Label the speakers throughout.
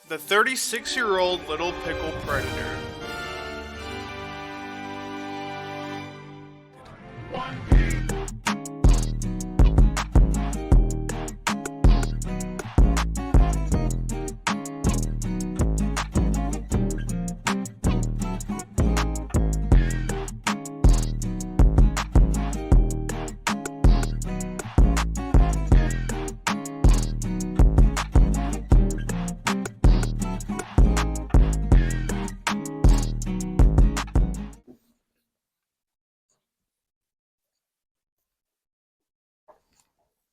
Speaker 1: The 36-year-old little pickle predator.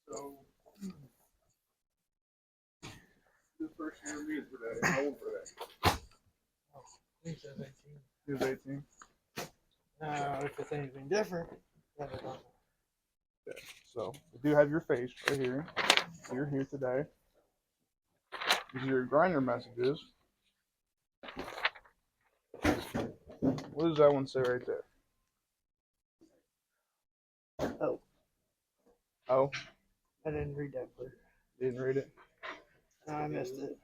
Speaker 2: So, the first year of music today, how old were they?
Speaker 3: He says 18.
Speaker 2: He was 18.
Speaker 3: If it's anything different, then I don't know.
Speaker 2: Okay. So, we do have your face right here. You're here today. These are your grinder messages. What does that one say right there?
Speaker 3: Oh,
Speaker 2: Oh,
Speaker 3: I didn't read that part.
Speaker 2: you didn't read it?
Speaker 3: No, I missed it.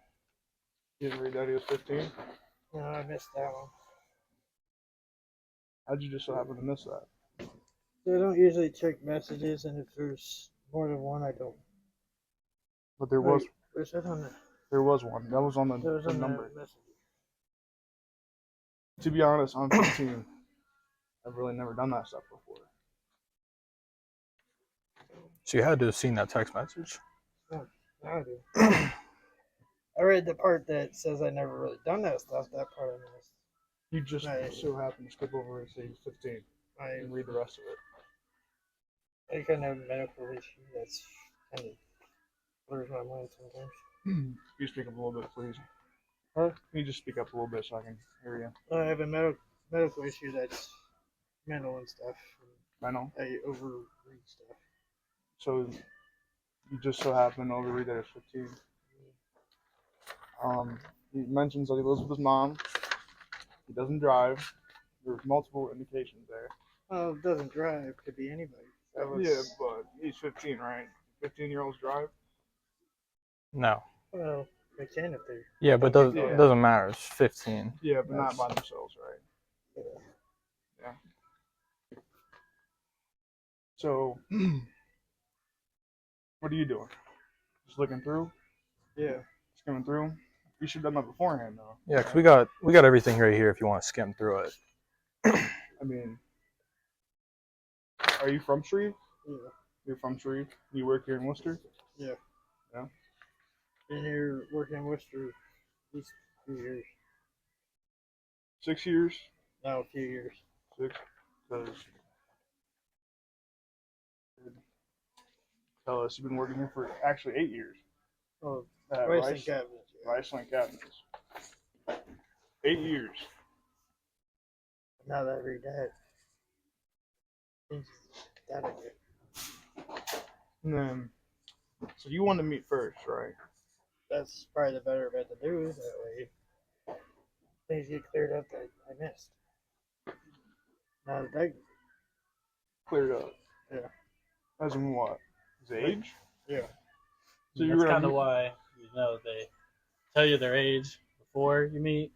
Speaker 2: You didn't read that he was 15?
Speaker 3: No, I missed that one.
Speaker 2: How'd you just so happen to miss that?
Speaker 3: So I don't usually check messages, and if there's more than one, I don't.
Speaker 2: But there was
Speaker 3: Where's that on the?
Speaker 2: there was one. That was on
Speaker 3: That was
Speaker 2: the
Speaker 3: on
Speaker 2: number.
Speaker 3: the message.
Speaker 2: To be honest, I'm 15. I've really never done that stuff before.
Speaker 4: So you had to have seen that text message.
Speaker 3: Oh, now I do. I read the part that says I never really done that stuff. That part I missed.
Speaker 2: You just
Speaker 3: Right.
Speaker 2: so happen to skip over and say he's 15
Speaker 3: I
Speaker 2: and read the rest of it.
Speaker 3: I kind of have a medical issue that's kind of blurs my mind sometimes.
Speaker 2: Can you speak up a little bit, please?
Speaker 3: Huh?
Speaker 2: Can you just speak up a little bit so I can hear you?
Speaker 3: I have a medical issue that's mental and stuff.
Speaker 2: I know.
Speaker 3: I overread stuff.
Speaker 2: So you just so happen to overread that it's 15. He mentions that he lives with his mom. He doesn't drive. There's multiple indications there.
Speaker 3: Well, it doesn't drive. Could be anybody.
Speaker 2: Yeah, but he's 15, right? 15-year-olds drive?
Speaker 4: No.
Speaker 3: Well, they can if they're.
Speaker 4: Yeah, but
Speaker 2: Yeah.
Speaker 4: it doesn't matter. It's 15.
Speaker 2: Yeah, but not by themselves, right?
Speaker 3: Yeah.
Speaker 2: So, what are you doing? Just looking through?
Speaker 3: Yeah.
Speaker 2: Skimming through? You should have done that beforehand, though.
Speaker 4: Yeah, because we got everything right here if you want to skim through it.
Speaker 2: I mean, are you from Shreve?
Speaker 3: Yeah.
Speaker 2: You're from Shreve? You work here in Wooster?
Speaker 3: Yeah.
Speaker 2: Yeah?
Speaker 3: Been here working in Wooster at least 2 years.
Speaker 2: 6 years?
Speaker 3: No, a few years.
Speaker 2: 6? Because tell us you've been working here for actually 8 years.
Speaker 3: Oh,
Speaker 2: At
Speaker 3: rice and cabinets. Yeah.
Speaker 2: Rice and Cabinets. 8 years.
Speaker 3: Now that I read that, things that I get.
Speaker 2: And then, so you wanted to meet first, right?
Speaker 3: That's probably the better bet to do. That way, things get cleared up that I missed. Now that
Speaker 2: Cleared up.
Speaker 3: Yeah.
Speaker 2: As in what? His age?
Speaker 3: Yeah.
Speaker 2: So
Speaker 5: That's kind of why, they tell you their age before you meet.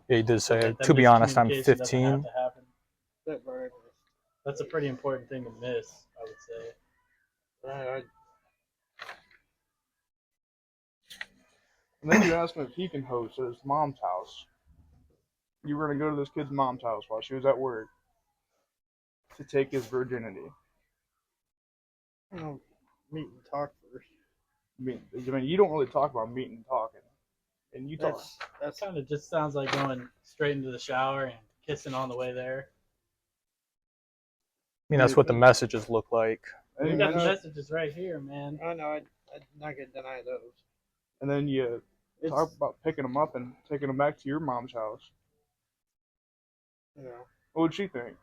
Speaker 4: Yeah, he did say,
Speaker 5: That
Speaker 4: to be honest, I'm
Speaker 5: miscommunication doesn't
Speaker 4: 15.
Speaker 5: have to happen.
Speaker 3: that part I missed.
Speaker 5: That's a pretty important thing to miss, I would say.
Speaker 2: And then you asked him if he can host at his mom's house. You were going to go to this kid's mom's house while she was at work to take his virginity.
Speaker 3: You know, meet and talk first.
Speaker 2: I mean, you don't really talk about meeting and talking. And you talk.
Speaker 3: That's
Speaker 5: Kind of just sounds like going straight into the shower and kissing on the way there.
Speaker 4: I mean, that's what the messages look like.
Speaker 2: And,
Speaker 5: We
Speaker 2: he
Speaker 5: got the
Speaker 2: mentioned-
Speaker 5: messages right here, man.
Speaker 3: I know. I'm not gonna deny those.
Speaker 2: and then you
Speaker 3: It's
Speaker 2: talk about picking him up and taking him back to your mom's house.
Speaker 3: you know,
Speaker 2: What would she think?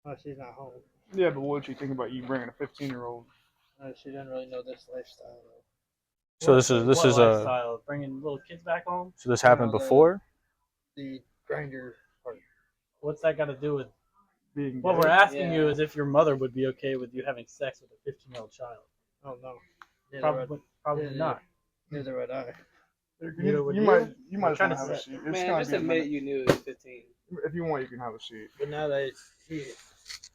Speaker 3: well, she's not home.
Speaker 2: Yeah, but what would she think about you bringing a 15-year-old?
Speaker 3: She doesn't really know this lifestyle though.
Speaker 4: So this is
Speaker 5: What
Speaker 4: a
Speaker 5: lifestyle? Bringing little kids back home?
Speaker 4: so this happened
Speaker 3: No,
Speaker 4: before.
Speaker 3: The grinder part.
Speaker 5: What's that got to do with?
Speaker 2: Being
Speaker 5: What
Speaker 2: gay?
Speaker 5: we're asking you
Speaker 3: Yeah.
Speaker 5: is if your mother would be okay with you having sex with a 15-year-old child.
Speaker 3: Oh no. Yeah,
Speaker 5: Probably
Speaker 3: yeah.
Speaker 5: not.
Speaker 3: Neither would I.
Speaker 5: Neither would
Speaker 2: You
Speaker 5: you.
Speaker 2: might as well
Speaker 5: Kinda
Speaker 2: have a
Speaker 5: sad.
Speaker 2: seat. It's
Speaker 6: Man,
Speaker 2: gonna
Speaker 6: just
Speaker 2: be a
Speaker 6: admit
Speaker 2: minute.
Speaker 6: you knew it was 15.
Speaker 2: If you want, you can have a seat.
Speaker 3: But now that he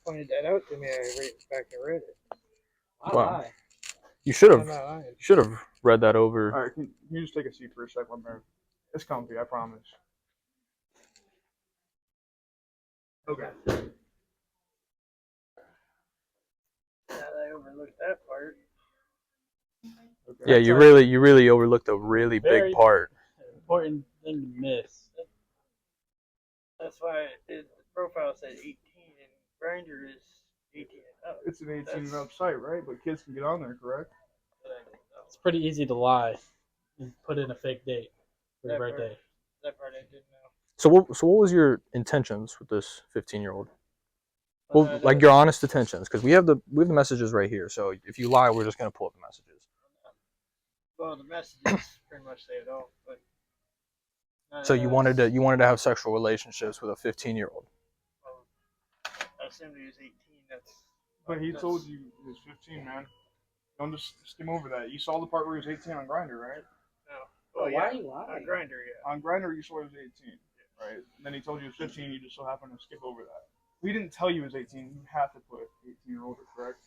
Speaker 3: pointed that out to me, I went back and read it.
Speaker 6: Why
Speaker 4: Wow.
Speaker 6: lie?
Speaker 4: You should
Speaker 3: I'm
Speaker 4: have
Speaker 3: not lying.
Speaker 4: read that over.
Speaker 2: All right, can you just take a seat for a second, man? It's comfy, I promise. Okay.
Speaker 3: Now that I overlooked that part.
Speaker 2: Okay.
Speaker 4: Yeah, you really overlooked a really
Speaker 5: Very
Speaker 4: big part.
Speaker 5: important thing to miss.
Speaker 3: That's why the profile said 18 and Grinder is 18 and up.
Speaker 2: It's an 18 and up site, right? But kids can get on there, correct?
Speaker 3: But I didn't know.
Speaker 5: It's pretty easy to lie and put in a fake date for your
Speaker 3: That
Speaker 5: birthday.
Speaker 3: That part I didn't know.
Speaker 4: So what was your intentions with this 15-year-old? Well,
Speaker 3: But
Speaker 4: like your honest intentions, because we have the messages right here. So if you lie, we're just gonna pull up the messages.
Speaker 3: well, the messages pretty much say it all. But
Speaker 4: So you wanted to have sexual relationships with a 15-year-old.
Speaker 3: Well, I assumed he was 18.
Speaker 2: But he told you he was 15, man. Don't just skim over that. You saw the part where he was 18 on Grinder, right?
Speaker 3: No.
Speaker 6: Well,
Speaker 3: Oh,
Speaker 6: why
Speaker 3: yeah.
Speaker 6: are you lying?
Speaker 3: On Grinder, yeah.
Speaker 2: On Grinder, you saw he was 18, right? And then he told you he was 15. You just so happened to skip over that. We didn't tell you he was 18. You have to put 18 or older, correct?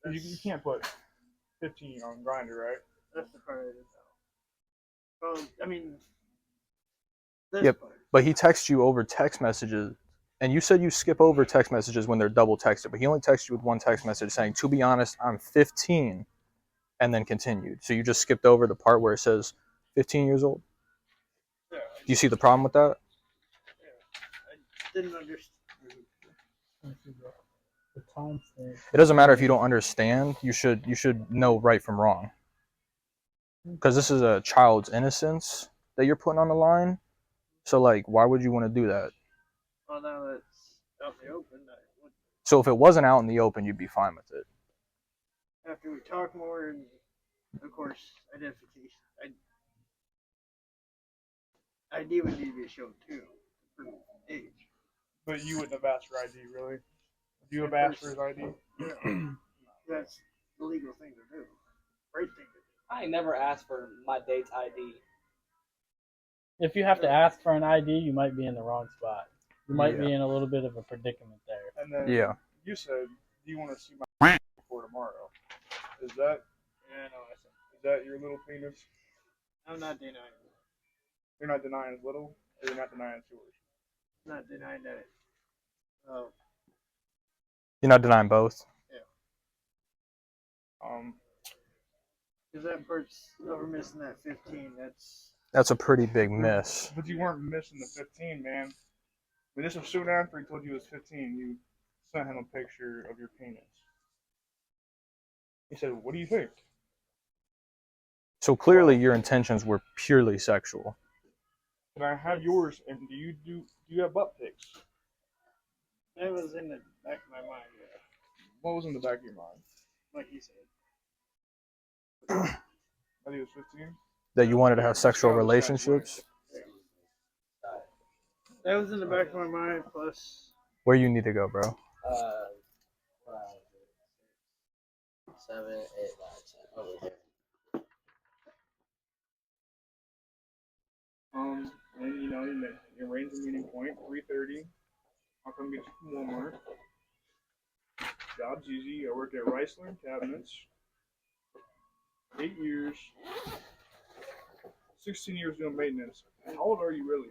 Speaker 2: You can't put 15 on Grinder, right?
Speaker 3: That's the part I didn't know. Well, I mean, this
Speaker 4: Yep.
Speaker 3: part.
Speaker 4: But he texts you over text messages, and you said you skip over text messages when they're double texted. But he only texted you with one text message saying, "To be honest, I'm 15," and then continued. So you just skipped over the part where it says 15 years old.
Speaker 3: Yeah,
Speaker 4: Do you see the problem with that?
Speaker 3: I didn't understand.
Speaker 5: The timestamp.
Speaker 4: It doesn't matter if you don't understand. You should know right from wrong. Because this is a child's innocence that you're putting on the line. So like, why would you want to do that?
Speaker 3: Well, now that it's out in the open, I would,
Speaker 4: So if it wasn't out in the open, you'd be fine with it.
Speaker 3: after we talk more, and of course, identification. ID would need to be shown too, for age.
Speaker 2: But you wouldn't have asked for ID, really? Would you have asked for his ID?
Speaker 3: Yeah. That's the legal thing to do. Right thing to do.
Speaker 6: I ain't never asked for my date's ID.
Speaker 5: If you have to ask for an ID, you might be in the wrong spot. You might
Speaker 4: Yeah.
Speaker 5: be in a little bit of a predicament there.
Speaker 2: And then
Speaker 4: Yeah.
Speaker 2: you said, "Do you want to see my before tomorrow?" Is that
Speaker 3: Yeah, I know. I said,
Speaker 2: is that your little penis?
Speaker 3: I'm not denying it.
Speaker 2: You're not denying it's little, or you're not denying it's yours.
Speaker 3: I'm not denying that. Oh,
Speaker 4: You're not denying both.
Speaker 3: because that part's over missing that 15.
Speaker 4: That's a pretty big miss.
Speaker 2: But you weren't missing the 15, man. I mean, this was soon after he told you it was 15. You sent him a picture of your penis. He said, "What do you think?"
Speaker 4: So clearly your intentions were purely sexual.
Speaker 2: Can I have yours? And do you have butt pics?
Speaker 3: That was in the back of my mind. Yeah.
Speaker 2: What was in the back of your mind?
Speaker 3: Like you said.
Speaker 2: That he was 15.
Speaker 4: That you wanted to have sexual relationships.
Speaker 3: That was in the back of my mind. Plus,
Speaker 4: Where you need to go, bro.
Speaker 6: 7, 8, 9, 10. Over here.
Speaker 2: And you know, you arrange a meeting point, 3:30. I'll come get you from Walmart. Job's easy. I worked at Riceland Cabinets. 8 years. 16 years doing maintenance. How old are you really?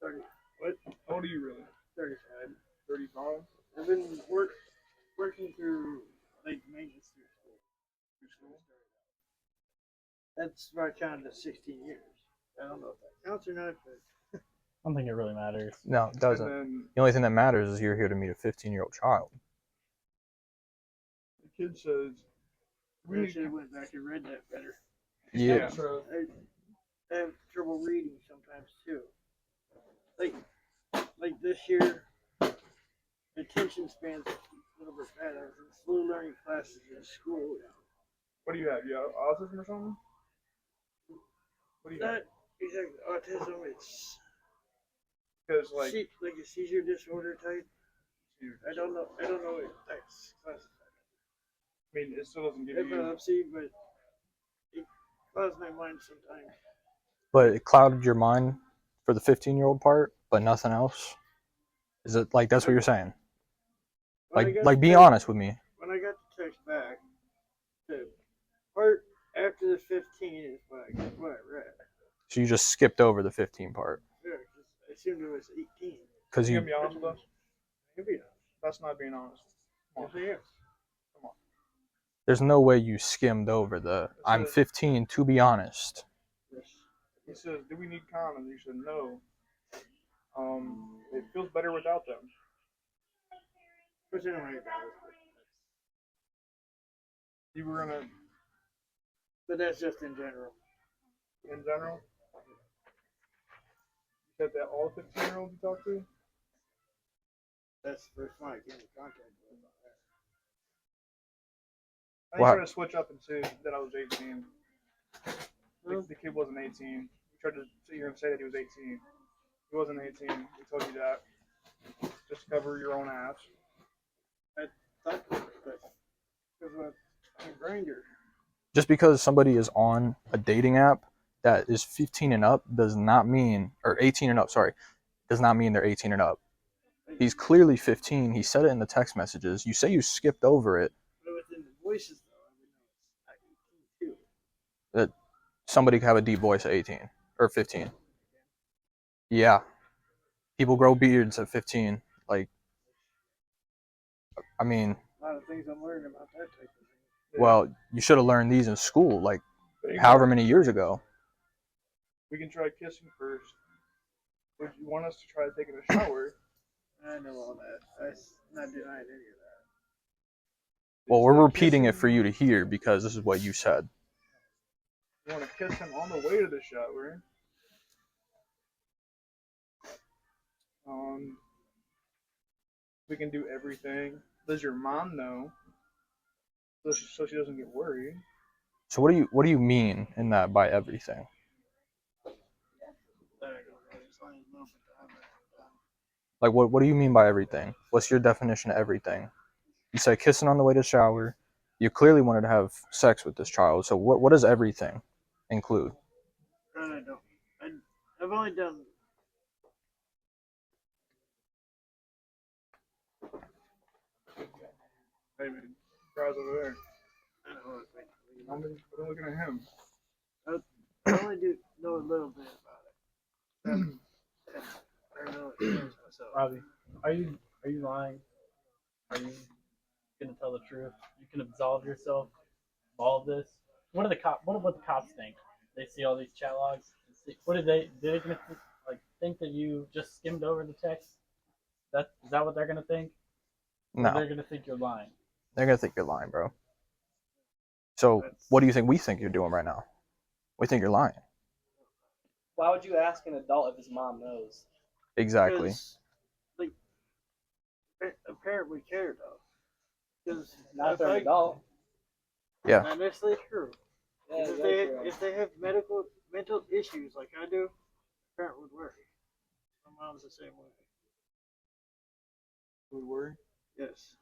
Speaker 3: 30.
Speaker 2: What? How old are you really?
Speaker 3: 35.
Speaker 2: 35?
Speaker 3: I've been working through like maintenance through school. That's right counted as 16 years. I don't know if that counts or not, but
Speaker 5: I don't think it really matters.
Speaker 4: No, it doesn't.
Speaker 2: And then
Speaker 4: The only thing that matters is you're here to meet a 15-year-old child.
Speaker 2: the kid says,
Speaker 3: we should have went back and read that better.
Speaker 4: Yeah.
Speaker 3: I have trouble reading sometimes too. Like this year, attention span's a little bit bad. I was in slow learning classes in school.
Speaker 2: What do you have? You have autism or something? What do you have?
Speaker 3: Not exactly autism. It's
Speaker 2: Because, like,
Speaker 3: like a seizure disorder type. I don't know what that's classified.
Speaker 2: I mean, it still doesn't give you.
Speaker 3: Epilepsy, but it clouds my mind sometimes.
Speaker 4: But it clouded your mind for the 15-year-old part, but nothing else. Is it like that's what you're saying? Like be honest with me.
Speaker 3: When I got the text back, the part after the 15 is what I read.
Speaker 4: So you just skipped over the 15 part
Speaker 3: Yeah, 'cause I assumed it was 18.
Speaker 4: because
Speaker 2: You
Speaker 4: you.
Speaker 2: gonna be honest with us?
Speaker 3: Maybe
Speaker 2: That's not being honest. Come on.
Speaker 3: yes.
Speaker 4: There's no way you skimmed over the I'm 15 to be honest.
Speaker 2: He says, "Do we need condoms?" You said no. It feels better without them.
Speaker 3: Which anyway,
Speaker 2: You were gonna,
Speaker 3: but that's just in general.
Speaker 2: in general. You said that all 15-year-olds you talked to.
Speaker 3: That's the first one I came in contact with.
Speaker 2: I
Speaker 4: Wow.
Speaker 2: tried to switch up and say that I was 18. The kid wasn't 18. You tried to sit here and say that he was 18. He wasn't 18. He told you that. Just cover your own ass.
Speaker 3: I thought because I'm a grinder.
Speaker 4: Just because somebody is on a dating app that is 15 and up does not mean, or 18 and up, sorry, does not mean they're 18 and up. He's clearly 15. He said it in the text messages. You say you skipped over it.
Speaker 3: But within the voices, though, I would know it's 18 too.
Speaker 4: That somebody could have a deep voice at 18 or 15. Yeah. People grow beards at 15. Like, I mean,
Speaker 3: A lot of things I'm learning about that type of thing.
Speaker 4: well, you should have learned these in school, like
Speaker 2: There you
Speaker 4: however
Speaker 2: go.
Speaker 4: many years ago.
Speaker 2: We can try kissing first. Would you want us to try taking a shower?
Speaker 3: I know all that. I'm not denying any of that.
Speaker 4: Well, we're
Speaker 2: Instead of
Speaker 4: repeating it
Speaker 2: kissing,
Speaker 4: for you to hear because this is what you said.
Speaker 2: You want to kiss him on the way to the shower. We can do everything. Does your mom know? So she doesn't get worried.
Speaker 4: So what do you mean in that by everything? Like what do you mean by everything? What's your definition of everything? You say kissing on the way to the shower. You clearly wanted to have sex with this child. So what does everything include?
Speaker 3: I don't know. I've only done.
Speaker 2: Hey man, guys over there.
Speaker 3: I don't know.
Speaker 2: I'm looking at him.
Speaker 3: I only do know a little bit about it. I don't know myself.
Speaker 5: Robbie, are you lying? Are you gonna tell the truth? You can absolve yourself of all of this. What do the cops think? They see all these chat logs. What did they gonna think that you just skimmed over the text? Is that what they're gonna think? Or
Speaker 4: No,
Speaker 5: they're gonna think you're lying.
Speaker 4: they're gonna think you're lying, bro. So what do you think we think you're doing right now? We think you're lying.
Speaker 6: Why would you ask an adult if his mom knows?
Speaker 4: Exactly.
Speaker 3: Because, like, a parent would care though. Because
Speaker 6: Not if they're an adult.
Speaker 4: Yeah.
Speaker 3: not necessarily true.
Speaker 6: Yeah,
Speaker 3: If they have mental issues like I do, a parent would worry. My mom's the same way.
Speaker 2: Would worry.
Speaker 3: Yes.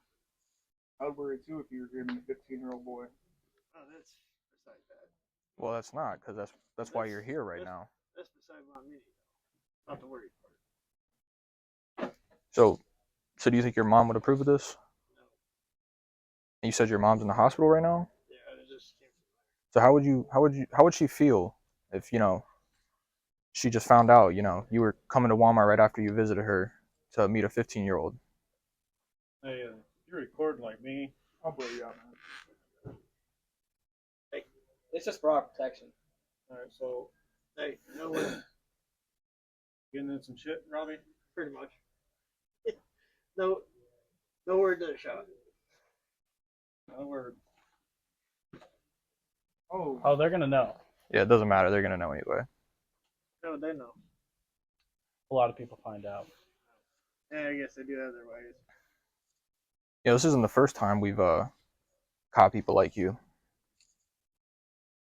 Speaker 2: I'd worry too if you were giving a 15-year-old boy.
Speaker 3: Oh, that's beside that.
Speaker 4: Well, that's not because that's why you're here right now.
Speaker 3: That's beside my me. Not the worry part.
Speaker 4: So do you think your mom would approve of this?
Speaker 3: No.
Speaker 4: And you said your mom's in the hospital right now.
Speaker 3: Yeah, it just came from
Speaker 4: So how would she feel if she just found out you were coming to Walmart right after you visited her to meet a 15-year-old?
Speaker 7: Hey, you're recording like me.
Speaker 2: I'll blow you out, man.
Speaker 6: It's just for our protection.
Speaker 7: Alright, so
Speaker 3: Hey, no way.
Speaker 7: getting in some shit, Robbie?
Speaker 3: Pretty much. No word to a shot.
Speaker 7: No word.
Speaker 2: Oh,
Speaker 5: They're gonna know.
Speaker 4: Yeah, it doesn't matter. They're gonna know anyway.
Speaker 3: No, they know.
Speaker 5: A lot of people find out.
Speaker 3: Yeah, I guess they do have their ways.
Speaker 4: Yeah, this isn't the first time we've caught people like you.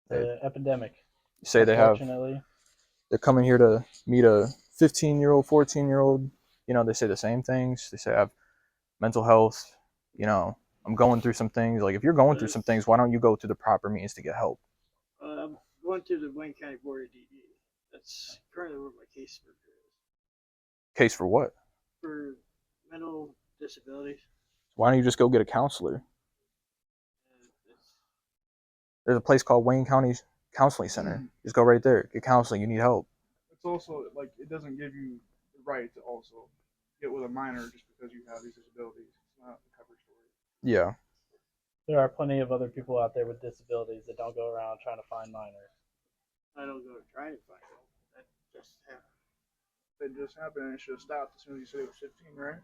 Speaker 5: The epidemic.
Speaker 4: Say
Speaker 5: Unfortunately.
Speaker 4: they're coming here to meet a 15-year-old, 14-year-old. They say the same things. They say I have mental health. I'm going through some things. Like if you're going through some things, why don't you go to the proper means to get help?
Speaker 3: I'm going went to the Wayne County Board of DD. That's currently where my caseworker is
Speaker 4: Case for what?
Speaker 3: for mental disabilities.
Speaker 4: Why don't you just go get a counselor?
Speaker 3: And it's,
Speaker 4: There's a place called Wayne County Counseling Center. Just go right there. Get counseling. You need help.
Speaker 2: It's also like it doesn't give you the right to also get with a minor just because you have these disabilities. It's not the cover story.
Speaker 4: Yeah.
Speaker 5: There are plenty of other people out there with disabilities that don't go around trying to find minors.
Speaker 3: I don't go try to find it. That just happened.
Speaker 2: It just happened and it should have stopped as soon as you said it was 15, right?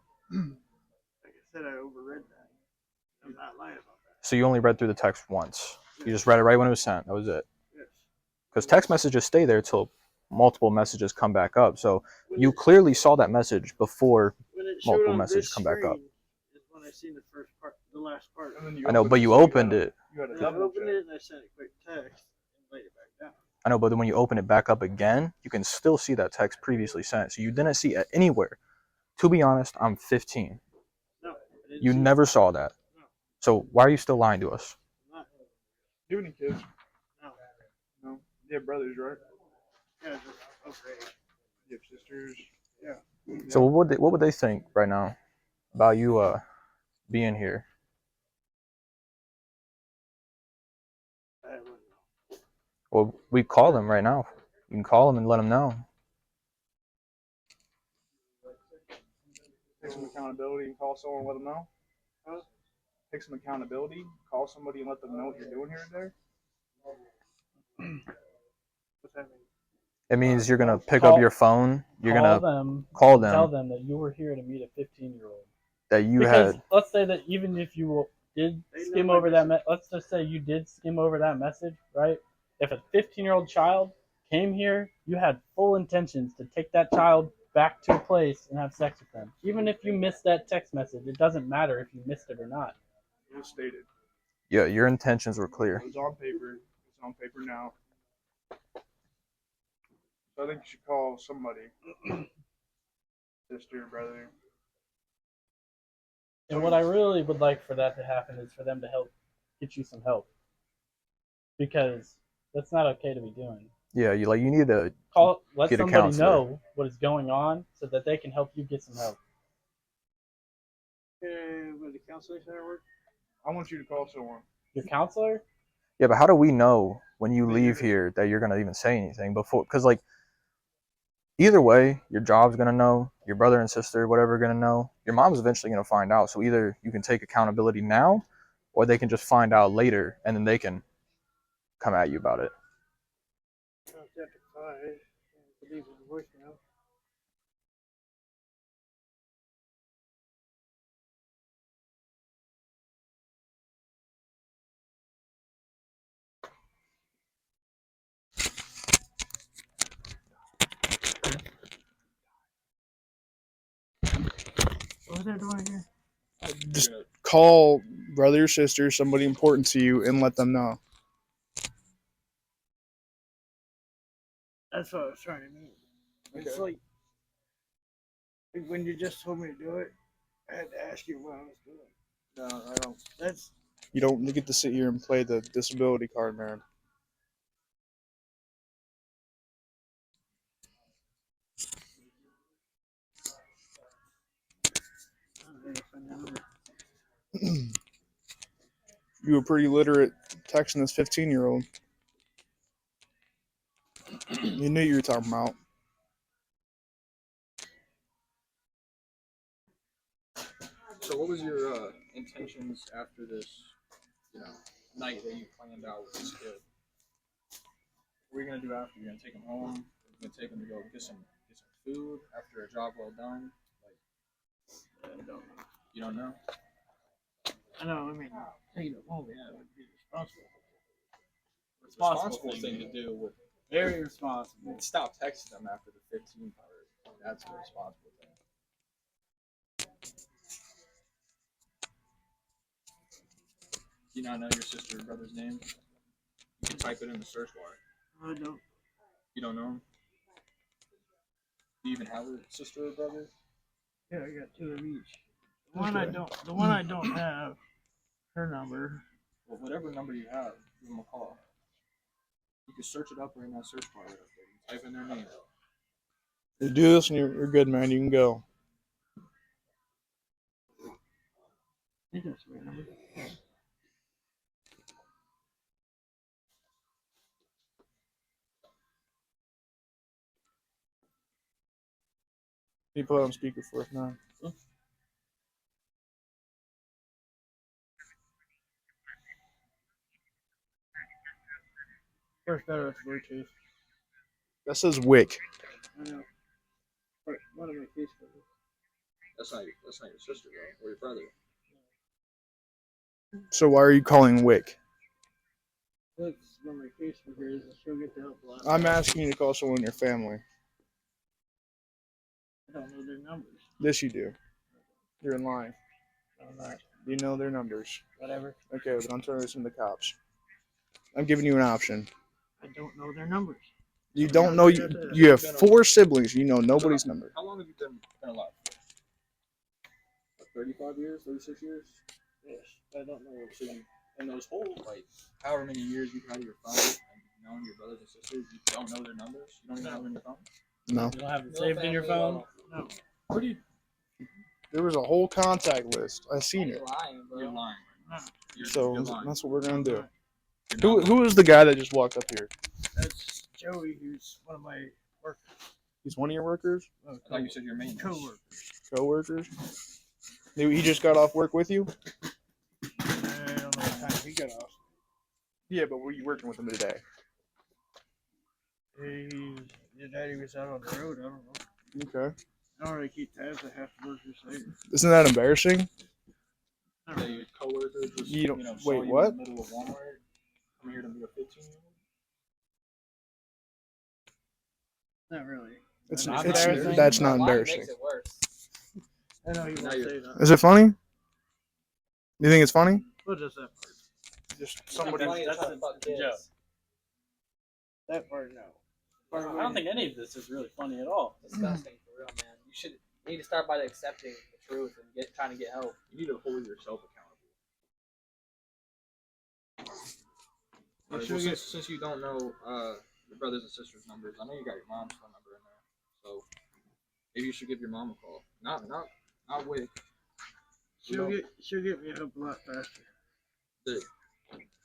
Speaker 3: Like I said, I overread that. I'm not lying about that.
Speaker 4: So you only read through the text once. You just read it right when it was sent. That was it.
Speaker 3: Yes.
Speaker 4: Because text messages stay there till multiple messages come back up. So you clearly saw that message before
Speaker 3: When it showed
Speaker 4: multiple
Speaker 3: on
Speaker 4: messages
Speaker 3: this
Speaker 4: come back up.
Speaker 3: screen is when I seen the first part, the last part.
Speaker 2: And then
Speaker 4: I know, but you
Speaker 2: so
Speaker 4: opened
Speaker 2: gotta-
Speaker 4: it.
Speaker 2: You had a
Speaker 3: And I
Speaker 2: double
Speaker 3: opened
Speaker 2: check.
Speaker 3: it and I sent a quick text and laid it back down.
Speaker 4: I know, but then when you open it back up again, you can still see that text previously sent. So you didn't see it anywhere. To be honest, I'm 15.
Speaker 3: No, I didn't
Speaker 4: You
Speaker 3: see
Speaker 4: never
Speaker 3: it.
Speaker 4: saw that.
Speaker 3: No.
Speaker 4: So why are you still lying to us?
Speaker 3: I'm not.
Speaker 2: Do you have any kids?
Speaker 3: No.
Speaker 2: No. You have brothers, right?
Speaker 3: Yeah, just over age.
Speaker 2: You have sisters.
Speaker 4: So what would they think right now about you being here?
Speaker 3: I wouldn't know.
Speaker 4: Well, we call them right now. You can call them and let them know.
Speaker 2: Take some accountability and call someone and let them know.
Speaker 3: Huh?
Speaker 2: Take some accountability, call somebody and let them know what you're doing here today.
Speaker 3: What's that mean?
Speaker 4: It means you're gonna pick up your phone. You're
Speaker 5: Call
Speaker 4: gonna
Speaker 5: them.
Speaker 4: call
Speaker 5: and Tell
Speaker 4: them
Speaker 5: them that you were here to meet a 15-year-old.
Speaker 4: that you
Speaker 5: Because
Speaker 4: had.
Speaker 5: let's say that even if you did
Speaker 3: They
Speaker 5: skim
Speaker 3: know
Speaker 5: over
Speaker 3: my
Speaker 5: that, let's just say you did skim over that message, right? If a 15-year-old child came here, you had full intentions to take that child back to a place and have sex with them. Even if you missed that text message, it doesn't matter if you missed it or not.
Speaker 2: It was stated.
Speaker 4: Yeah, your intentions were clear.
Speaker 2: It was on paper. It's on paper now. So I think you should call somebody. Sister, brother.
Speaker 5: And what I really would like for that to happen is for them to help get you some help, because that's not okay to be doing.
Speaker 4: Yeah, you need to.
Speaker 5: Let
Speaker 4: Get a
Speaker 5: somebody
Speaker 4: counselor.
Speaker 5: know what is going on so that they can help you get some help.
Speaker 3: Would the counseling center work?
Speaker 2: I want you to call someone.
Speaker 5: Your counselor?
Speaker 4: Yeah, but how do we know when you leave here that you're gonna even say anything before? Because like, either way, your job's gonna know. Your brother and sister, whatever, are gonna know. Your mom's eventually gonna find out. So either you can take accountability now, or they can just find out later, and then they can come at you about it.
Speaker 3: Contact 5. I believe in the voicemail. What was I doing here?
Speaker 2: Just call brother or sister, somebody important to you, and let them know.
Speaker 3: That's what I was trying to mean. It's like when you just told me to do it, I had to ask you what I was doing.
Speaker 2: No, I don't.
Speaker 3: That's
Speaker 2: You don't get to sit here and play the disability card, man. You were pretty literate texting this 15-year-old. You knew you were talking about.
Speaker 4: So what was your intentions after this, night that you planned out with this kid? What are you gonna do after? You're gonna take him home. You're gonna take him to go get some food after a job well done.
Speaker 3: I don't know.
Speaker 4: You don't know.
Speaker 3: I know. I mean, taking it home, yeah, would be responsible.
Speaker 4: Responsible thing to do with.
Speaker 3: Very responsible.
Speaker 4: Stop texting them after the 15 part. That's the responsible thing. Do you not know your sister or brother's name? You can type it in the search bar.
Speaker 3: I don't.
Speaker 4: You don't know them? Do you even have a sister or brother?
Speaker 3: Yeah, I got 2 of each. The one I don't. The one I don't have. Her number.
Speaker 4: Well, whatever number you have, give them a call. You can search it up right now, search bar right up there. You type in their name.
Speaker 2: You do this and you're good, man. You can go.
Speaker 3: You can see my number.
Speaker 2: You put it on speaker for us now.
Speaker 3: First better with Bluetooth.
Speaker 2: That says Wick.
Speaker 3: I know. One of my caseworkers.
Speaker 4: That's not your sister, though, or your brother.
Speaker 2: So why are you calling Wick?
Speaker 3: That's one of my caseworkers, and she'll get the help a lot.
Speaker 2: I'm asking you to call someone in your family.
Speaker 3: I don't know their numbers.
Speaker 2: This you do. You're in line.
Speaker 3: I'm not.
Speaker 2: You know their numbers.
Speaker 3: Whatever.
Speaker 2: Okay, then I'm turning this into the cops. I'm giving you an option.
Speaker 3: I don't know their numbers.
Speaker 2: You don't know you have 4 siblings. You know nobody's number.
Speaker 4: How long have you been alive for? 35 years, 36 years?
Speaker 3: Yes, I don't know.
Speaker 4: So you, in those whole, like, however many years you've had your phone and you've known your brothers and sisters, you don't know their numbers? You don't even have them in your phone?
Speaker 2: No.
Speaker 5: You don't have it saved in your phone?
Speaker 3: No.
Speaker 5: Where do you?
Speaker 2: There was a whole contact list. I seen
Speaker 6: You're
Speaker 2: it.
Speaker 6: lying, bro.
Speaker 4: You're lying.
Speaker 2: So
Speaker 4: You're lying.
Speaker 2: that's what we're gonna do.
Speaker 4: You're not
Speaker 2: Who is the guy that just walked up here?
Speaker 3: That's Joey, who's one of my workers.
Speaker 2: He's one of your workers?
Speaker 4: I thought you said your main
Speaker 3: Co-workers.
Speaker 2: Co-workers? Maybe he just got off work with you?
Speaker 3: I don't know what time he got off.
Speaker 2: Yeah, but were you working with him today?
Speaker 3: His daddy was out on the road. I don't know.
Speaker 2: Okay.
Speaker 3: I don't really keep tabs. I have to work your site.
Speaker 2: Isn't that embarrassing?
Speaker 4: Yeah, your coworker just
Speaker 2: You don't-
Speaker 4: saw
Speaker 2: wait,
Speaker 4: you
Speaker 2: what?
Speaker 4: in the middle of Walmart. Come here to meet a 15-year-old.
Speaker 3: Not really.
Speaker 2: It's
Speaker 5: Not
Speaker 2: it's
Speaker 5: embarrassing.
Speaker 2: that's not
Speaker 6: Lying
Speaker 2: embarrassing.
Speaker 6: makes it worse.
Speaker 3: I know he
Speaker 4: Now
Speaker 3: won't
Speaker 4: you're-
Speaker 3: say that.
Speaker 2: Is it funny? You think it's funny?
Speaker 3: What is that part?
Speaker 2: Just
Speaker 6: Somebody
Speaker 2: somebody.
Speaker 6: that's the fuck kids.
Speaker 5: joke.
Speaker 3: That part, no.
Speaker 5: I don't think any of this is really funny at all.
Speaker 6: Disgusting for real, man. You need to start by accepting the truth and trying to get help.
Speaker 4: You need to hold yourself accountable. Alright, well, since you don't know your brothers and sisters' numbers, I know you got your mom's phone number in there, so maybe you should give your mom a call. Not Wick.
Speaker 3: She'll get me help a lot faster.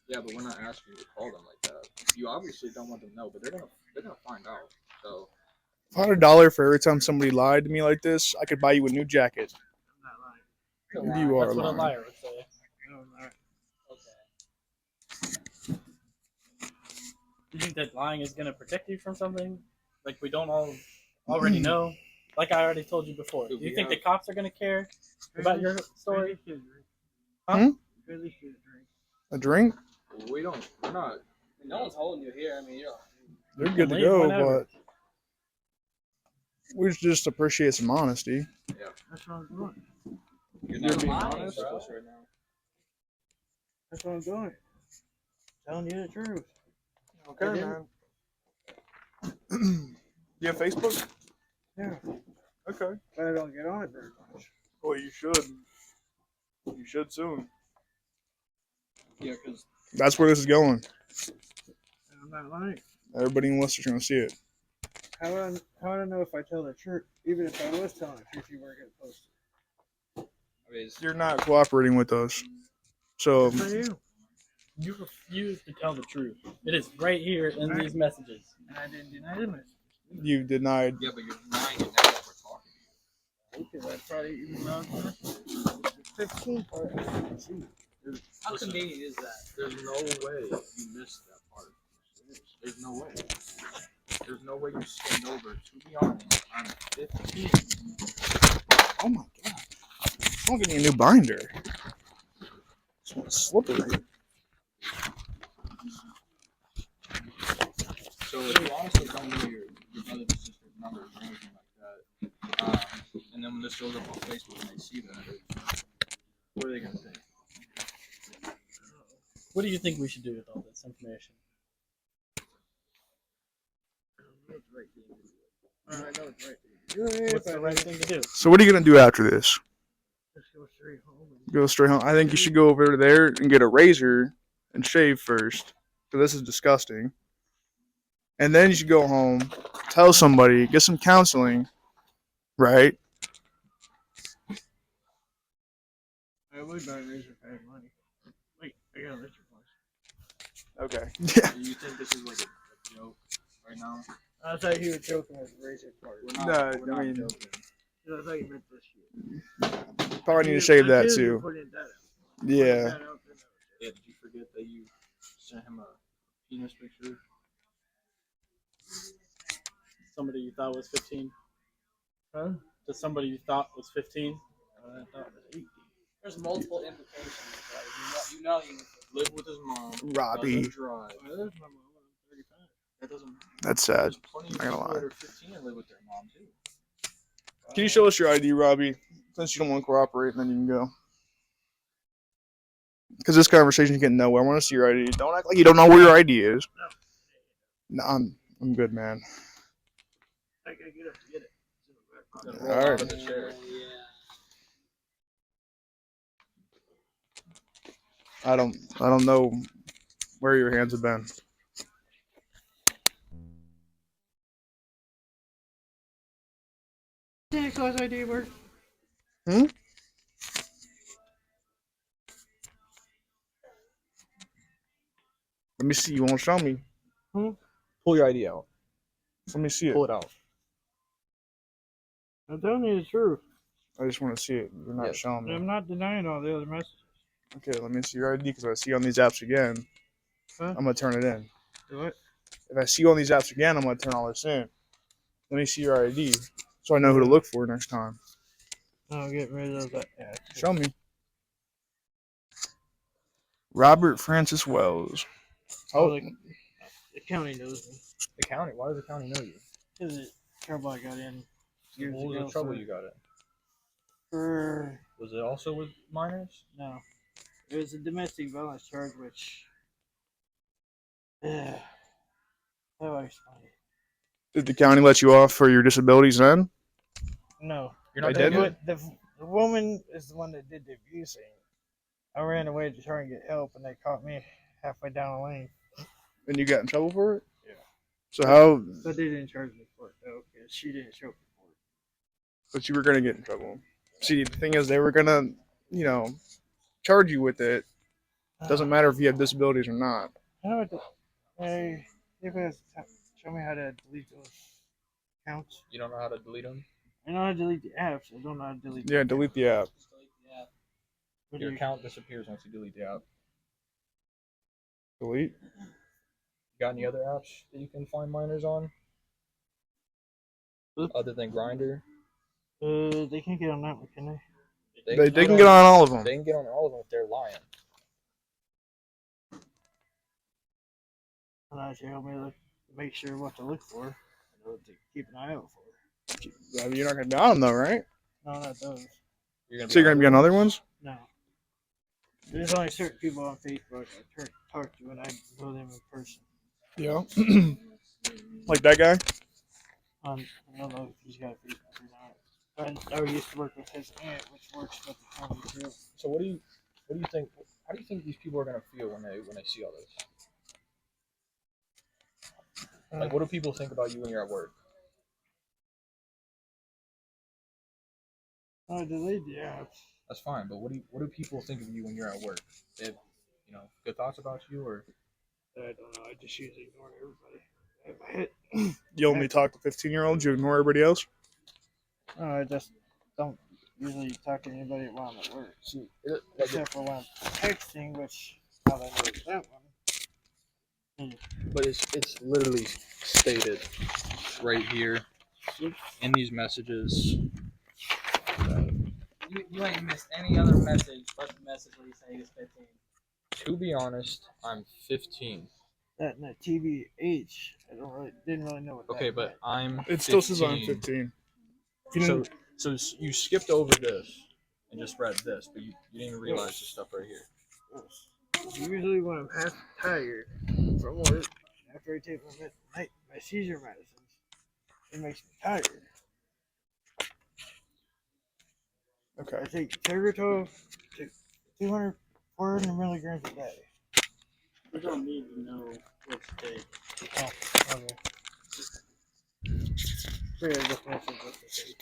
Speaker 4: Yeah, but we're not asking you to call them like that. You obviously don't want them to know, but they're gonna find out. So
Speaker 2: If I had $1 for every time somebody lied to me like this, I could buy you a new jacket.
Speaker 3: I'm not lying.
Speaker 2: You are
Speaker 5: That's what a
Speaker 2: lying.
Speaker 5: liar would say.
Speaker 3: No, I'm not.
Speaker 6: Okay.
Speaker 5: Do you think that lying is going to protect you from something? Like we don't all already know? Like I already told you before. Do you think the cops are going to care about your story? Huh?
Speaker 3: At least get a drink.
Speaker 2: A drink?
Speaker 4: we're not.
Speaker 6: No one's holding you here. I mean,
Speaker 2: They're good to
Speaker 5: leave
Speaker 2: go,
Speaker 5: whenever.
Speaker 2: but we just appreciate some honesty.
Speaker 3: That's what I'm doing.
Speaker 4: You're
Speaker 2: You're
Speaker 4: not
Speaker 2: being
Speaker 4: being
Speaker 6: lying,
Speaker 4: honest
Speaker 6: bro.
Speaker 4: with us right now.
Speaker 3: That's what I'm doing. Telling you the truth.
Speaker 2: Okay, man. You have Facebook?
Speaker 3: Yeah.
Speaker 2: Okay.
Speaker 3: But I don't get on it very much.
Speaker 2: Well, you should. You should soon.
Speaker 4: Yeah, because
Speaker 2: That's where this is going.
Speaker 3: I'm not lying.
Speaker 2: Everybody in Worcester's gonna see it.
Speaker 3: How do I know if I tell the truth? Even if I was telling the truth, you weren't going to post it.
Speaker 4: I mean,
Speaker 2: You're not cooperating with us. So
Speaker 3: Yes, I am.
Speaker 5: You refuse to tell the truth. It is right here in these messages.
Speaker 3: And I didn't deny the message.
Speaker 2: you denied.
Speaker 4: yeah, but you're denying it now that we're talking.
Speaker 3: Okay, I probably even know the message. 15 part.
Speaker 6: how convenient is that?
Speaker 4: There's no way you missed that part. There's no way. There's no way you skimmed over. To be honest, I'm 15.
Speaker 2: Oh my god! I'm getting a new binder. This one's slippery.
Speaker 4: So if you honestly don't know your brothers and sisters' numbers or anything like that, and then when this goes up on Facebook and they see that, what are they gonna think?
Speaker 5: What do you think we should do with all this information?
Speaker 3: I know it's right.
Speaker 5: What's the right thing to do?
Speaker 2: So what are you gonna do after this?
Speaker 3: Just go straight home. And
Speaker 2: Go straight home. I think you should go over there and get a razor and shave first, because this is disgusting. and then you should go home, tell somebody, get some counseling, right?
Speaker 3: I would buy a razor if I had money. Wait, I got a razor for
Speaker 2: Okay. Yeah.
Speaker 4: Do you think this is like a joke right now?
Speaker 3: I thought he was joking with the razor part.
Speaker 2: No, I mean,
Speaker 4: joking.
Speaker 3: I thought you meant this shit.
Speaker 2: probably need to shave that
Speaker 3: I should
Speaker 2: too.
Speaker 3: have put that out.
Speaker 2: Yeah.
Speaker 3: Put that out, then
Speaker 4: Yeah, did you forget that you sent him a penis picture?
Speaker 5: Somebody you thought was 15.
Speaker 3: Huh?
Speaker 5: To somebody you thought was 15. I thought it was 18.
Speaker 6: There's multiple implications. Right? You know.
Speaker 4: Live with his mom.
Speaker 2: Robbie.
Speaker 4: Doesn't drive.
Speaker 3: Well, there's my mom. I'm 35.
Speaker 4: That doesn't.
Speaker 2: That's sad.
Speaker 4: There's plenty of
Speaker 2: Not gonna
Speaker 4: people
Speaker 2: lie.
Speaker 4: that are 15 and live with their mom too.
Speaker 2: Can you show us your ID, Robbie? Since you don't want to cooperate, then you can go. Because this conversation is getting nowhere. I want to see your ID. Don't act like you don't know where your ID is. No, I'm good, man.
Speaker 3: I gotta get up to get it.
Speaker 4: Then
Speaker 2: All
Speaker 4: roll out
Speaker 2: right.
Speaker 4: of the chair.
Speaker 2: I don't know where your hands have been.
Speaker 3: Santa Claus ID work.
Speaker 2: Let me see. You won't show me.
Speaker 4: Pull your ID out.
Speaker 2: Let me see it.
Speaker 4: Pull it out.
Speaker 3: I'm telling you the truth.
Speaker 2: I just want to see it. You're not
Speaker 4: Yes.
Speaker 2: showing me.
Speaker 3: I'm not denying all the other messages.
Speaker 2: Okay, let me see your ID because if I see you on these apps again,
Speaker 3: Huh?
Speaker 2: I'm gonna turn it in.
Speaker 3: Do it.
Speaker 2: If I see you on these apps again, I'm gonna turn all this in. Let me see your ID so I know who to look for next time.
Speaker 3: I'll get rid of that. Yeah,
Speaker 2: Show me. Robert Francis Wells.
Speaker 3: Oh, the county knows me.
Speaker 4: The county? Why does the county know you?
Speaker 3: Because of the trouble I got in years
Speaker 4: What was
Speaker 3: ago.
Speaker 4: the trouble you got in?
Speaker 3: For
Speaker 4: Was it also with minors?
Speaker 3: no, it was a domestic violence charge, which. How do I explain it?
Speaker 2: Did the county let you off for your disabilities then?
Speaker 3: No,
Speaker 4: You're not
Speaker 2: They
Speaker 4: that
Speaker 2: didn't?
Speaker 4: good.
Speaker 3: the woman is the one that did the abusing. I ran away to try and get help, and they caught me halfway down the lane.
Speaker 2: And you got in trouble for it?
Speaker 3: Yeah.
Speaker 2: So how?
Speaker 3: But they didn't charge me for it though, because she didn't show up for it.
Speaker 2: But you were gonna get in trouble. See, the thing is, they were gonna, charge you with it. Doesn't matter if you have disabilities or not.
Speaker 3: I know what hey, if it has show me how to delete those accounts.
Speaker 4: You don't know how to delete them?
Speaker 3: I know how to delete the apps. I don't know how to delete.
Speaker 2: Yeah, delete the app.
Speaker 3: What
Speaker 4: Your
Speaker 3: do you-
Speaker 4: account disappears once you delete the app.
Speaker 2: Delete.
Speaker 4: You got any other apps that you can find minors on?
Speaker 3: Oop.
Speaker 4: Other than Grindr?
Speaker 3: They can't get on that one, can they?
Speaker 2: They can get on all of them.
Speaker 4: They can get on all of them if they're lying.
Speaker 3: And that should help me make sure what to look for, and what to keep an eye out for.
Speaker 2: I mean, you're not gonna be on them though, right?
Speaker 3: No, not those.
Speaker 2: So you're gonna be on other ones?
Speaker 3: No. There's only certain people on Facebook I talk to when I know them in person.
Speaker 2: Yeah. Like that guy?
Speaker 3: I don't know if he's got a Facebook or not. I used to work with his aunt, which works with the county too.
Speaker 4: So what do you think? How do you think these people are gonna feel when they see all this? Like, what do people think about you when you're at work?
Speaker 3: I delete the apps.
Speaker 4: That's fine, but what do people think of you when you're at work? They have, good thoughts about you, or
Speaker 3: I don't know. I just usually ignore everybody. In my head.
Speaker 2: You only talk to 15-year-olds. You ignore everybody else.
Speaker 3: I just don't usually talk to anybody while I'm at work.
Speaker 4: see,
Speaker 3: Except for when I'm texting, which how I know it's that one.
Speaker 4: but it's literally stated right here in these messages.
Speaker 6: You ain't missed any other message but the message where you say he was 15.
Speaker 4: To be honest, I'm 15.
Speaker 3: That and that TBH, I didn't really know what that
Speaker 4: Okay, but
Speaker 3: meant.
Speaker 4: I'm.
Speaker 2: It still says I'm
Speaker 4: 15.
Speaker 2: 15. If you didn't,
Speaker 4: So you skipped over this and just read this, but you didn't even realize this stuff right here.
Speaker 3: Usually when I'm half tired from work, after I take my seizure medicines, it makes me tired.
Speaker 2: okay.
Speaker 3: I take Tegretol, 200, 400 milligrams a day.
Speaker 5: We don't need to know what to take.
Speaker 3: Oh, okay. Sure, just mentioned just to see.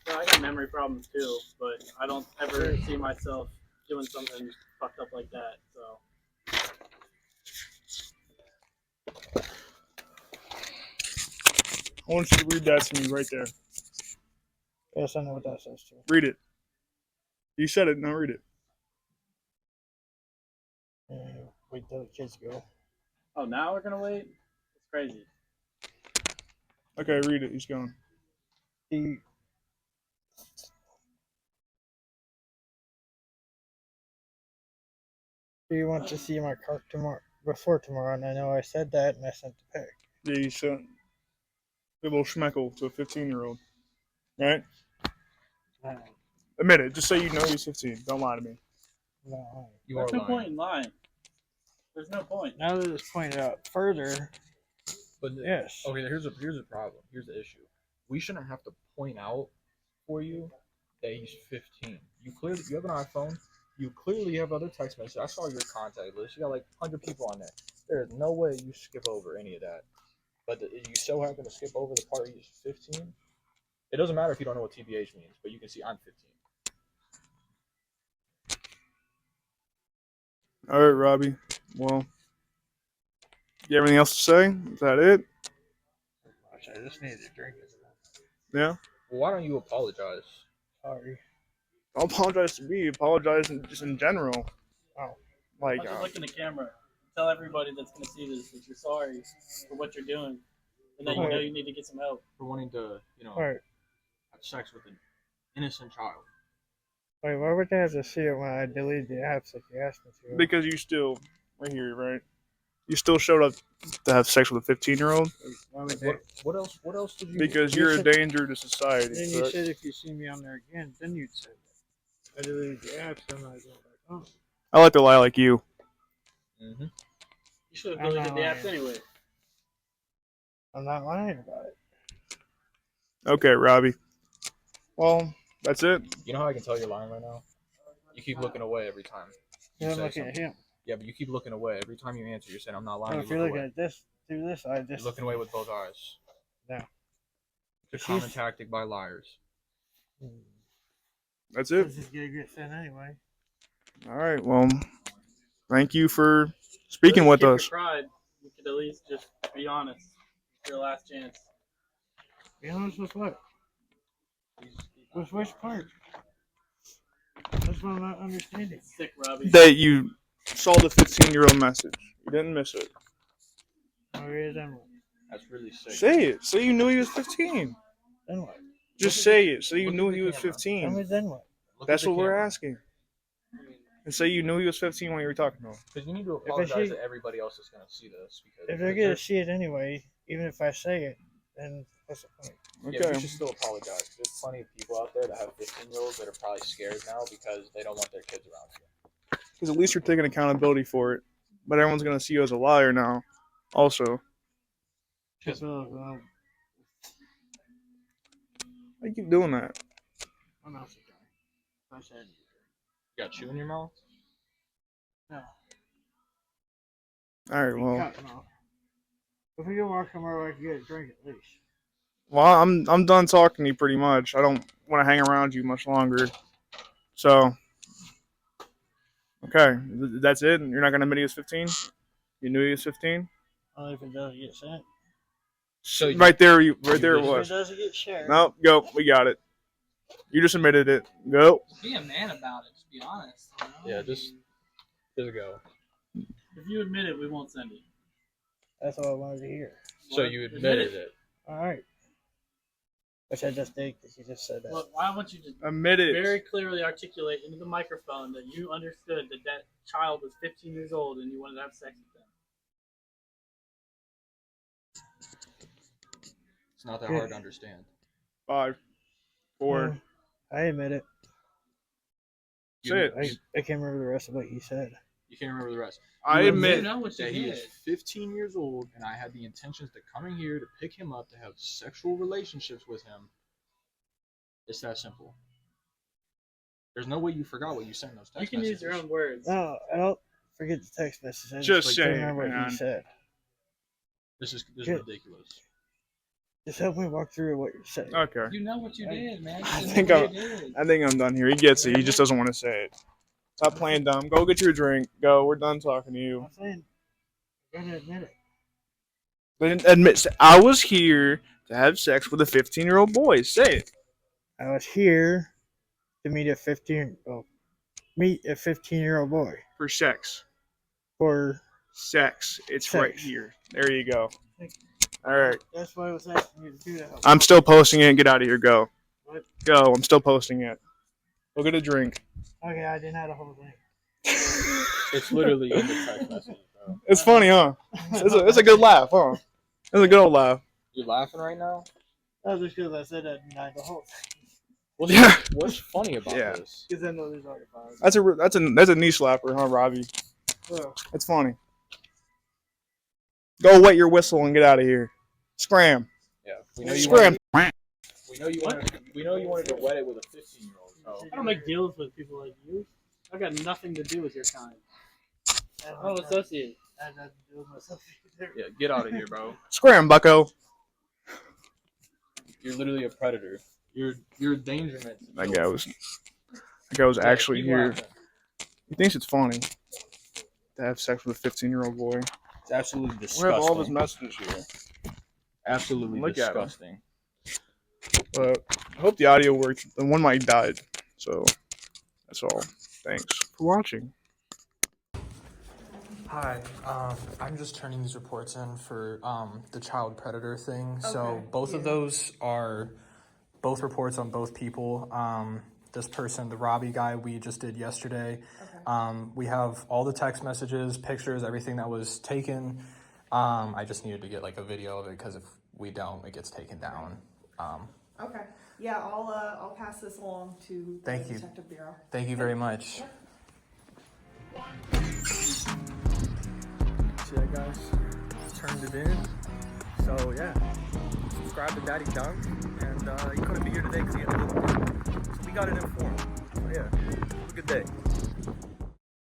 Speaker 5: Well, I got memory problems too, but I don't ever see myself doing something fucked up like that. So
Speaker 2: I want you to read that to me right there.
Speaker 3: Yes, I know what that says too.
Speaker 2: Read it. You said it. Now read it.
Speaker 3: Wait till the kids go.
Speaker 5: oh, now we're gonna wait? It's crazy.
Speaker 2: Okay, read it. He's going.
Speaker 3: Do you want to see my car tomorrow? Before tomorrow, and I know I said that, and I sent the pic.
Speaker 2: Yeah, you sent a little schmeckle to a 15-year-old. Right? Admit it. Just say you know he's 15. Don't lie to me.
Speaker 3: No.
Speaker 4: You
Speaker 5: There's
Speaker 4: are
Speaker 5: no
Speaker 4: lying.
Speaker 5: point in lying. There's no point.
Speaker 3: Now that it's pointed out further,
Speaker 4: But
Speaker 3: yes.
Speaker 4: okay, here's a problem. Here's the issue. We shouldn't have to point out for you that he's 15. You have an iPhone. You clearly have other text messages. I saw your contact list. You got like 100 people on there. There's no way you skip over any of that. But you so happen to skip over the part he's 15. It doesn't matter if you don't know what TBH means, but you can see I'm 15.
Speaker 2: All right, Robbie. Well, you have anything else to say? Is that it?
Speaker 3: I just needed a drink.
Speaker 2: Yeah?
Speaker 4: Well, why don't you apologize?
Speaker 3: Sorry.
Speaker 2: Don't apologize to me. Apologize just in general.
Speaker 3: Oh.
Speaker 2: Like,
Speaker 5: Why don't you look in the camera? Tell everybody that's gonna see this that you're sorry for what you're doing, and that you know you need to get some help.
Speaker 4: For wanting to,
Speaker 3: Alright.
Speaker 4: have sex with an innocent child.
Speaker 3: Wait, why would they have to see it when I deleted the apps like you asked me to?
Speaker 2: because you still, right here, right? You still showed up to have sex with a 15-year-old?
Speaker 3: Why would they?
Speaker 4: What else did you?
Speaker 2: Because
Speaker 3: You
Speaker 2: you're a
Speaker 3: said-
Speaker 2: danger to society.
Speaker 3: Then you
Speaker 2: correct?
Speaker 3: said if you see me on there again, then you'd say that. I deleted the apps, and I was like, oh.
Speaker 2: I like to lie like you.
Speaker 4: Mm-hmm.
Speaker 5: You should have
Speaker 3: I'm
Speaker 5: deleted
Speaker 3: not
Speaker 5: the apps
Speaker 3: lying.
Speaker 5: anyway.
Speaker 3: I'm not lying about it.
Speaker 2: Okay, Robbie. Well, that's it.
Speaker 4: You know how I can tell you're lying right now? You keep looking away every time.
Speaker 3: Yeah, I'm
Speaker 4: say
Speaker 3: looking at
Speaker 4: something.
Speaker 3: him.
Speaker 4: Yeah, but you keep looking away. Every time you answer, you're saying, I'm not lying.
Speaker 3: Oh,
Speaker 4: You
Speaker 3: if you're
Speaker 4: look
Speaker 3: looking
Speaker 4: away.
Speaker 3: at this, through this, I just.
Speaker 4: You're looking away with both eyes.
Speaker 3: No.
Speaker 4: It's a common tactic by liars.
Speaker 2: That's it.
Speaker 3: This is gonna get sent anyway.
Speaker 2: All right. Well, thank you for speaking with
Speaker 5: Skip
Speaker 2: us.
Speaker 5: your pride. You could at least just be honest. It's your last chance.
Speaker 3: Be honest with what? With which part? That's what I'm not understanding.
Speaker 5: Sick, Robbie.
Speaker 2: That you saw the 15-year-old message. You didn't miss it.
Speaker 3: Okay, then what?
Speaker 4: That's really sick.
Speaker 2: Say it. Say you knew he was 15.
Speaker 3: Then what?
Speaker 2: Just say it. Say you
Speaker 4: Look
Speaker 2: knew
Speaker 4: at the
Speaker 2: he was
Speaker 4: camera.
Speaker 3: Tell
Speaker 2: 15.
Speaker 3: me then what?
Speaker 4: Look
Speaker 2: That's
Speaker 4: at the
Speaker 2: what we're
Speaker 4: camera.
Speaker 2: asking. And say you knew he was 15 when you were talking to him.
Speaker 4: Because you need to
Speaker 3: If I
Speaker 4: apologize
Speaker 3: see-
Speaker 4: to everybody else that's going to see this. Because
Speaker 3: If they're gonna see it anyway, even if I say it, then what's the point?
Speaker 4: Yeah,
Speaker 2: Okay.
Speaker 4: we should still apologize. There's plenty of people out there that have 15-year-olds that are probably scared now because they don't want their kids around you.
Speaker 2: Because at least you're taking accountability for it. But everyone's going to see you as a liar now. Also.
Speaker 3: Just, I'm
Speaker 2: Why you keep doing that?
Speaker 3: not so sorry. I said
Speaker 4: You got chew in your mouth?
Speaker 3: no.
Speaker 2: All right, well.
Speaker 3: Cut them off. If we go walk somewhere, I can get a drink at least.
Speaker 2: Well, I'm done talking to you pretty much. I don't want to hang around you much longer. So, okay, that's it. You're not going to admit he was 15? You knew he was 15?
Speaker 3: Only if it doesn't get sent.
Speaker 4: So
Speaker 2: Right there, it
Speaker 3: If
Speaker 2: was.
Speaker 3: it doesn't get shared.
Speaker 2: No, go. We got it. You just admitted it. Go.
Speaker 6: Be a man about it. Just be honest. You know?
Speaker 4: Yeah, just go.
Speaker 5: If you admit it, we won't send it.
Speaker 3: That's all I wanted to hear.
Speaker 4: So
Speaker 5: Well,
Speaker 4: you
Speaker 5: admit
Speaker 4: admitted it.
Speaker 3: All right. Which I just did because you just said that.
Speaker 5: Look, I want you to
Speaker 2: Admit it.
Speaker 5: very clearly articulate into the microphone that you understood that that child was 15 years old and you wanted to have sex with them.
Speaker 4: It's not that hard to understand.
Speaker 2: 5, 4.
Speaker 3: I admit it.
Speaker 2: Say it.
Speaker 3: I can't remember the rest of what you said.
Speaker 4: You can't remember the rest.
Speaker 2: I
Speaker 4: You
Speaker 2: admit.
Speaker 6: You know what you
Speaker 4: that he
Speaker 6: did.
Speaker 4: is 15 years old, and I had the intentions to come in here to pick him up to have sexual relationships with him. It's that simple. There's no way you forgot what you sent in those text
Speaker 5: You can use your
Speaker 4: messages.
Speaker 5: own words.
Speaker 3: No, I don't forget the text message. I
Speaker 2: Just
Speaker 3: like,
Speaker 2: say
Speaker 3: can't
Speaker 2: it,
Speaker 3: remember what
Speaker 2: man.
Speaker 3: you said.
Speaker 4: This is
Speaker 3: Good.
Speaker 4: ridiculous.
Speaker 3: Just help me walk through what you're saying.
Speaker 2: Okay.
Speaker 5: You know what you did, man.
Speaker 2: I think I'm done here. He gets it. He just doesn't want to say it. Stop playing dumb. Go get your drink. Go. We're done talking to you.
Speaker 3: I'm saying, you gotta admit it.
Speaker 2: But admit, I was here to have sex with a 15-year-old boy. Say it.
Speaker 3: I was here to meet a 15-year-old boy
Speaker 2: For sex.
Speaker 3: for.
Speaker 2: Sex. It's
Speaker 3: Sex.
Speaker 2: right here. There you go.
Speaker 3: Thank
Speaker 2: All right.
Speaker 3: That's why I was asking you to do that.
Speaker 2: I'm still posting it. Get out of here. Go.
Speaker 3: What?
Speaker 2: Go. I'm still posting it. Go get a drink.
Speaker 3: Okay, I didn't have a whole thing.
Speaker 4: It's literally in the text message, bro.
Speaker 2: It's funny, huh? It's a good laugh, huh? It's a good old laugh.
Speaker 4: You laughing right now?
Speaker 3: That was just because I said I didn't have the whole thing.
Speaker 4: What's funny about
Speaker 2: Yeah.
Speaker 4: this?
Speaker 3: Because I know there's already five.
Speaker 2: That's a knee slapper, huh, Robbie?
Speaker 3: Oh.
Speaker 2: It's funny. Go wet your whistle and get out of here. Scram.
Speaker 4: Yeah. We know you
Speaker 2: Scram.
Speaker 4: wanted to wet it with a 15-year-old. So.
Speaker 5: I don't make deals with people like you. I've got nothing to do with your kind. I'm an associate.
Speaker 3: I had nothing to do with myself either.
Speaker 4: Yeah, get out of here, bro.
Speaker 2: Scram, bucko.
Speaker 4: You're literally a predator. You're a danger man.
Speaker 2: That guy was actually here. He thinks it's funny to have sex with a 15-year-old boy.
Speaker 4: It's absolutely
Speaker 2: We
Speaker 4: disgusting.
Speaker 2: have all of his messages here.
Speaker 4: Absolutely
Speaker 2: Look at him.
Speaker 4: disgusting.
Speaker 2: But I hope the audio worked. The one mic died. So that's all. Thanks for watching.
Speaker 4: Hi, I'm just turning these reports in for the child predator thing. So both of those are both reports on both people. This person, the Robbie guy we just did yesterday. We have all the text messages, pictures, everything that was taken. I just needed to get like a video of it because if we don't, it gets taken down.
Speaker 8: Okay. Yeah, I'll pass this along to the
Speaker 4: Thank you.
Speaker 8: Detective Bureau.
Speaker 4: Thank you very much. See that, guys? Turned it in. So yeah, subscribe to Daddy Dunk, and he couldn't be here today because he had to go to work. So we got it informed. So yeah, have a good day.